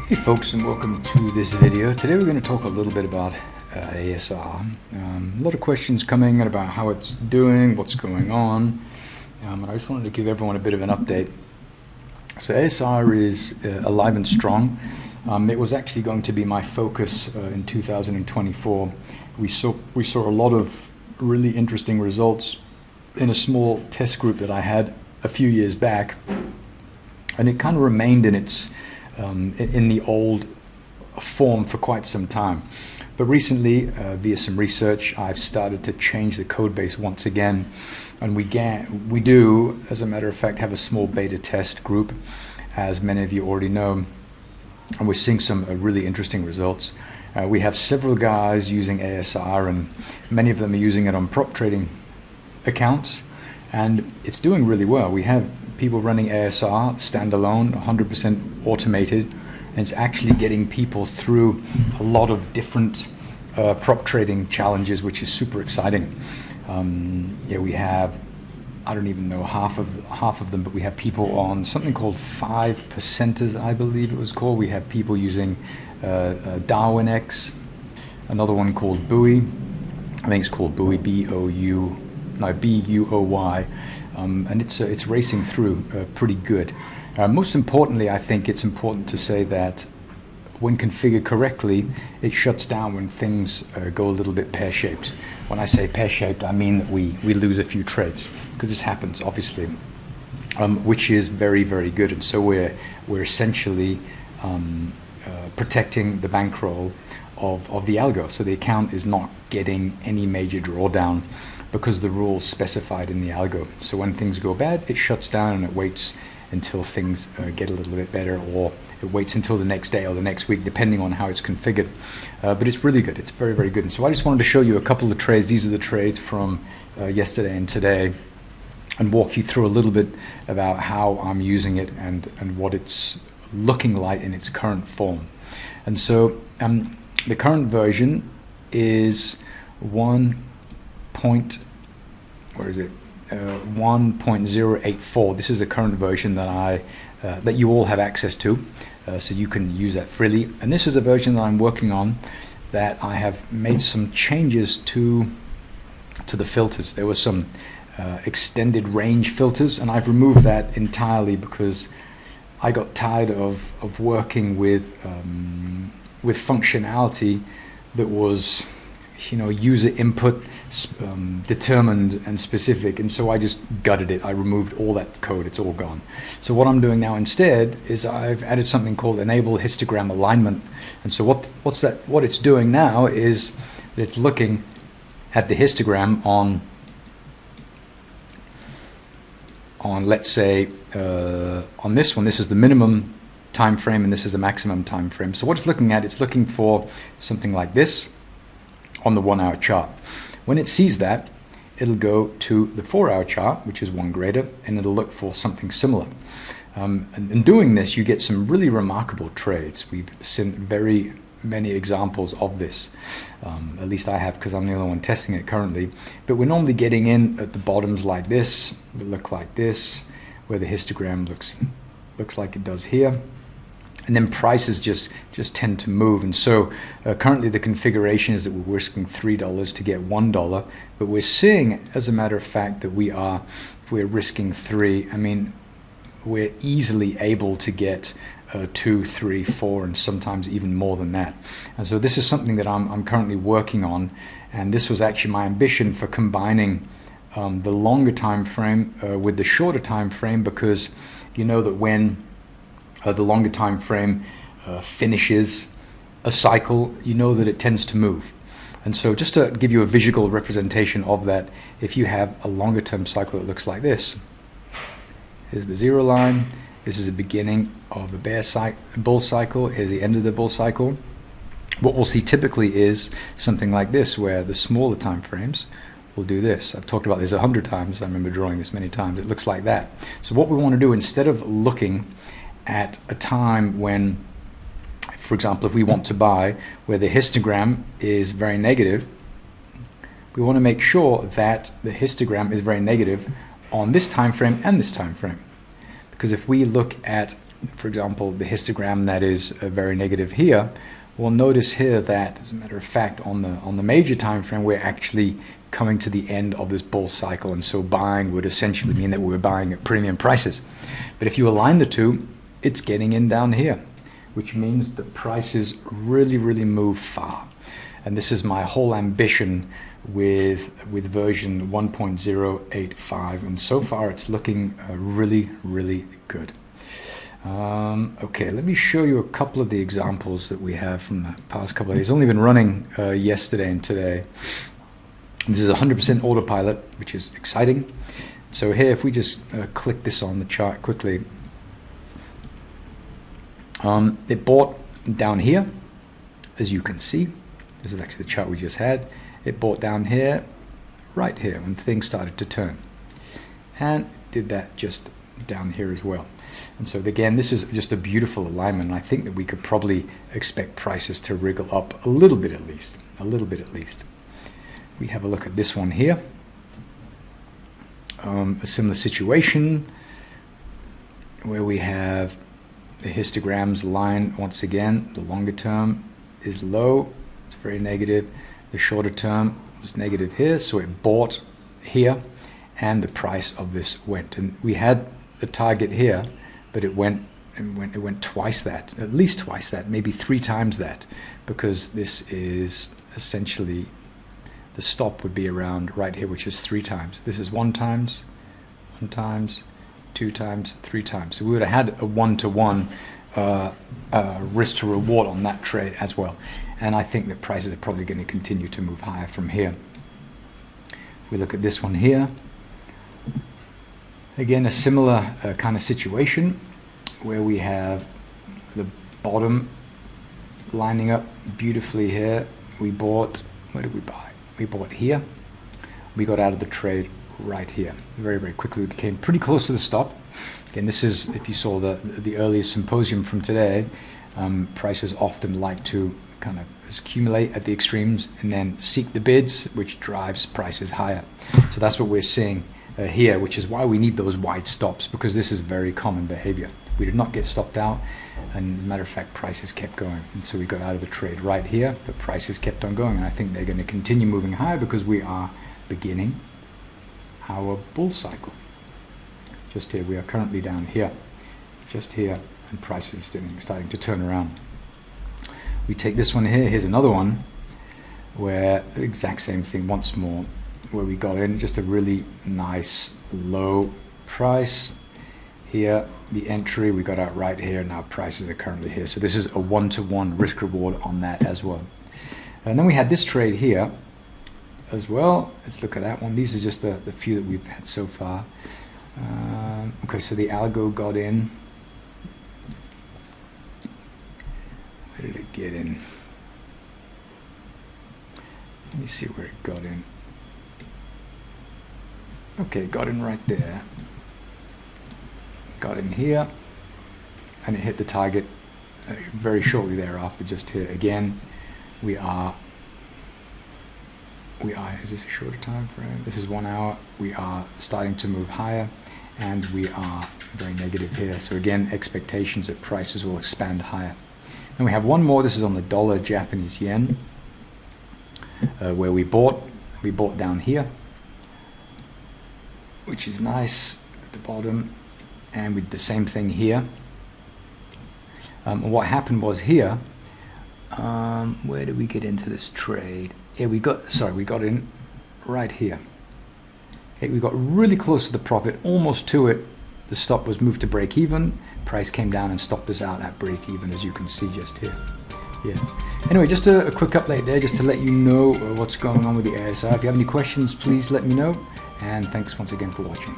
Hey folks, and welcome to this video. Today we're going to talk a little bit about ASR. A lot of questions coming in about how it's doing, what's going on, and I just wanted to give everyone a bit of an update. So ASR is alive and strong. It was actually going to be my focus in 2024. We saw a lot of really interesting results in a small test group that I had a few years back, and it kind of remained in its in the old form for quite some time. But recently, via some research, I've started to change the code base once again, and we do, as a matter of fact, have a small beta test group, as many of you already know, and we're seeing some really interesting results. We have several guys using ASR, and many of them are using it on prop trading accounts, and it's doing really well. We have people running ASR standalone, 100% automated, and it's actually getting people through a lot of different prop trading challenges, which is super exciting. Yeah, we have, I don't even know half of them, but we have people on something called 5%ers, I believe it was called. We have people using Darwin X, another one called Buoy. I think it's called Buoy, B-U-O-Y. And it's racing through pretty good. Most importantly, I think it's important to say that when configured correctly, it shuts down when things go a little bit pear-shaped. When I say pear-shaped, I mean that we lose a few trades, because this happens, obviously, which is very, very good. And so we're essentially protecting the bankroll of the algo. So the account is not getting any major drawdown, because the rules specified in the algo. So when things go bad, it shuts down and it waits until things get a little bit better, or it waits until the next day or the next week, depending on how it's configured. But it's really good. It's very, very good. And so I just wanted to show you a couple of trades. These are the trades from yesterday and today, and walk you through a little bit about how I'm using it and what it's looking like in its current form. And so the current version is 1.084. This is the current version that that you all have access to, so you can use that freely. And this is a version that I'm working on, that I have made some changes to the filters. There were some extended range filters, and I've removed that entirely because I got tired of working with functionality that was, user input determined and specific, and so I just gutted it. I removed all that code. It's all gone. So what I'm doing now instead is I've added something called enable histogram alignment. And so what it's doing now is it's looking at the histogram on let's say on this one. This is the minimum time frame and this is the maximum time frame. So what it's looking at, it's looking for something like this on the 1 hour chart. When it sees that, it'll go to the 4 hour chart, which is one greater, and it'll look for something similar. And in doing this, you get some really remarkable trades. We've seen very many examples of this. At least I have, because I'm the only one testing it currently. But we're normally getting in at the bottoms like this, that look like this, where the histogram looks like it does here. And then prices just tend to move. And so currently the configuration is that we're risking $3 to get $1, but we're seeing, as a matter of fact, that if we're risking 3, I mean, we're easily able to get 2, 3, 4, and sometimes even more than that. And so this is something that I'm currently working on, and this was actually my ambition for combining the longer time frame with the shorter time frame, because you know that when the longer time frame finishes a cycle, you know that it tends to move. And so just to give you a visual representation of that, if you have a longer term cycle that looks like this, here's the 0 line, this is the beginning of a bull cycle, here's the end of the bull cycle. What we'll see typically is something like this, where the smaller time frames will do this. I've talked about this 100 times. I remember drawing this many times. It looks like that. So what we want to do, instead of looking at a time when, for example, if we want to buy where the histogram is very negative, we want to make sure that the histogram is very negative on this time frame and this time frame. Because if we look at for example, the histogram that is very negative here, we'll notice here that, as a matter of fact, on the major time frame, we're actually coming to the end of this bull cycle, and so buying would essentially mean that we're buying at premium prices. But if you align the two, it's getting in down here, which means that prices really move far. And this is my whole ambition with version 1.085, and so far it's looking really good. Okay, let me show you a couple of the examples that we have from the past couple of days. It's only been running yesterday and today. This is 100% autopilot, which is exciting. So here, if we just click this on the chart quickly, it bought down here, as you can see. This is actually the chart we just had. It bought down here, right here, when things started to turn. And did that just down here as well. And so again, this is just a beautiful alignment. I think that we could probably expect prices to wriggle up a little bit at least. We have a look at this one here. A similar situation where we have the histograms line once again. The longer term is low, it's very negative. The shorter term was negative here, so it bought here, and the price of this went. And we had the target here, but it went twice that, at least twice that, maybe 3 times that, because this is essentially, the stop would be around right here, which is 3 times. This is 1 times, 2 times, 3 times. So we would have had a 1-to-1 risk to reward on that trade as well. And I think that prices are probably going to continue to move higher from here. If we look at this one here, again, a similar kind of situation where we have the bottom lining up beautifully here. We bought, where did we buy? We bought here. We got out of the trade right here. Very quickly, we came pretty close to the stop. Again, this is, if you saw the earlier symposium from today, prices often like to kind of accumulate at the extremes and then seek the bids, which drives prices higher. So that's what we're seeing here, which is why we need those wide stops, because this is very common behavior. We did not get stopped out, and as a matter of fact, prices kept going, and so we got out of the trade right here, but prices kept on going, and I think they're going to continue moving higher because we are beginning our bull cycle. Just here, we are currently down here, just here, and prices starting to turn around. We take this one here, here's another one where the exact same thing once more, where we got in just a really nice low price here, the entry, we got out right here, now prices are currently here. So this is a 1-to-1 risk reward on that as well. And then we had this trade here as well. Let's look at that one. These are just the few that we've had so far. Okay, so the algo got in. Where did it get in? Let me see where it got in. Okay, got in right there. Got in here, and it hit the target very shortly thereafter, just here. Again, we are, is this a shorter time frame? This is 1 hour. We are starting to move higher, and we are very negative here. So again, expectations that prices will expand higher. And we have one more. This is on the dollar Japanese yen, where we bought down here, which is nice at the bottom, and we did the same thing here. What happened was here, where did we get into this trade? Yeah, we got in right here. Okay, we got really close to the profit, almost to it. The stop was moved to break even. Price came down and stopped us out at break even, as you can see just here. Yeah. Anyway, just a quick update there, just to let you know what's going on with the ASR. If you have any questions, please let me know. And thanks once again for watching.